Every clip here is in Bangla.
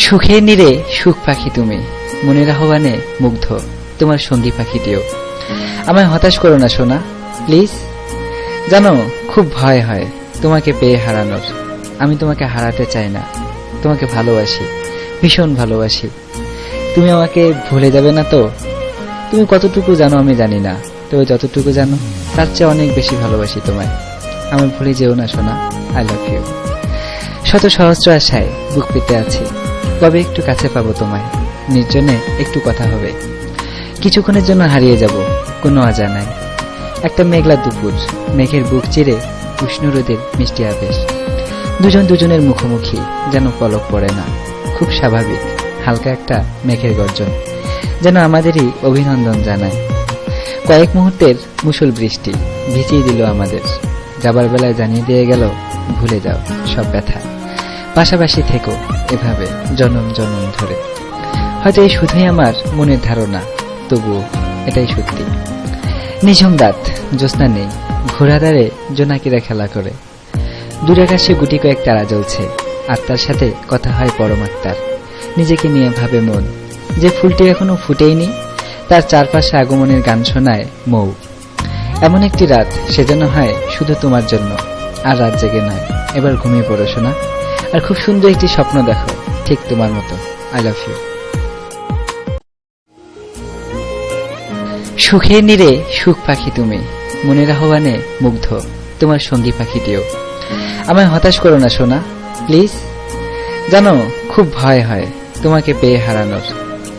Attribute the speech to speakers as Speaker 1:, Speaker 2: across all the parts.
Speaker 1: সুখের নীড়ে সুখ পাখি তুমি, মনের আহ্বানে মুগ্ধ তোমার সঙ্গী পাখিটিও। আমায় হতাশ করো না সোনা, প্লিজ। জানো খুব ভয় হয় তোমাকে পেয়ে হারানোর। আমি তোমাকে হারাতে চাই না, তোমাকে ভালোবাসি, ভীষণ ভালোবাসি। তুমি আমাকে ভুলে যাবে না তো? তুমি কতটুকু জানো আমি জানি না, তবে যতটুকু জানো তার চেয়ে অনেক বেশি ভালোবাসি তোমায়। আমি ভুলে যেও না সোনা, আই লাভ ইউ। শত সহস্র আশায় বুক পেতে আছি, কবে একটু কাছে পাবো তোমায়, নির্জনে একটু কথা হবে। কিছুক্ষণের জন্য হারিয়ে যাব কোনো অজানায়। একটা মেঘলা দুপুর, মেঘের বুক চিরে উষ্ণ রোদের মিষ্টি আবেশ। দুজন দুজনের মুখোমুখি, যেন পলক পড়ে না, খুব স্বাভাবিক। হালকা একটা মেঘের গর্জন যেন আমাদেরই অভিনন্দন জানায়। কয়েক মুহূর্তের মুষল বৃষ্টি ভিজিয়ে দিল আমাদের। যাবার বেলায় জানিয়ে দিয়ে গেল, ভুলে যাও সব ব্যথা, পাশাপাশি থেকো এভাবে জনম জনম ধরে। হয়তো এই শুধুই আমার মনের ধারণা, তবুও এটাই সত্যি। নিঝুম রাত, জ্যোৎস্না নেই, ঘোড়াদারে জোনাকিরা খেলা করে। দূর আকাশে গুটি কয়েক তারা জ্বলছে, আর তার সাথে কথা হয় পরমাত্মার। নিজেকে নিয়ে ভাবে মন, যে ফুলটি এখনো ফুটেইনি, তার চারপাশে আগমনের গান শোনায় মৌ। এমন একটি রাত সেজন্য হয় শুধু তোমার জন্য। আর রাত জেগে নয়, এবার ঘুমিয়ে পড়ো শোনা, আর খুব সুন্দর একটি স্বপ্ন দেখো, ঠিক তোমার মতো। I love you. সুখের নীড়ে সুখ পাখি তুমি, মনের আহ্বানে মুগ্ধ তোমার সঙ্গী পাখিটিও। আমায় হতাশ করো না সোনা, প্লিজ। জানো খুব ভয় হয় তোমাকে পেয়ে হারানোর।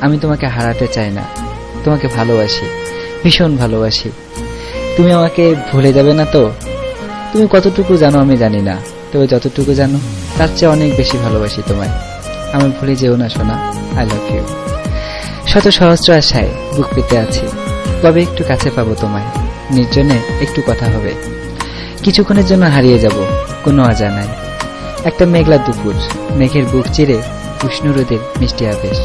Speaker 1: আমি তোমাকে হারাতে চাই না, তোমাকে ভালোবাসি, ভীষণ ভালোবাসি। তুমি আমাকে ভুলে যাবে না তো? তুমি কতটুকু জানো আমি জানি না, তবে যতটুকু জানো তার চেয়ে অনেক বেশি ভালোবাসি তোমায়। আমি ভুলে যেও না সোনা, আই লাভ ইউ। শত সহস্র আশায় বুক পেতে আছি, কবে একটু কাছে পাবো তোমায়, নির্জনে একটু কথা হবে। কিছুক্ষণের জন্য হারিয়ে যাব কোনো অজানায়। একটা মেঘলা দুপুর, মেঘের বুক চিরে উষ্ণ রোদের মিষ্টি আবেশ।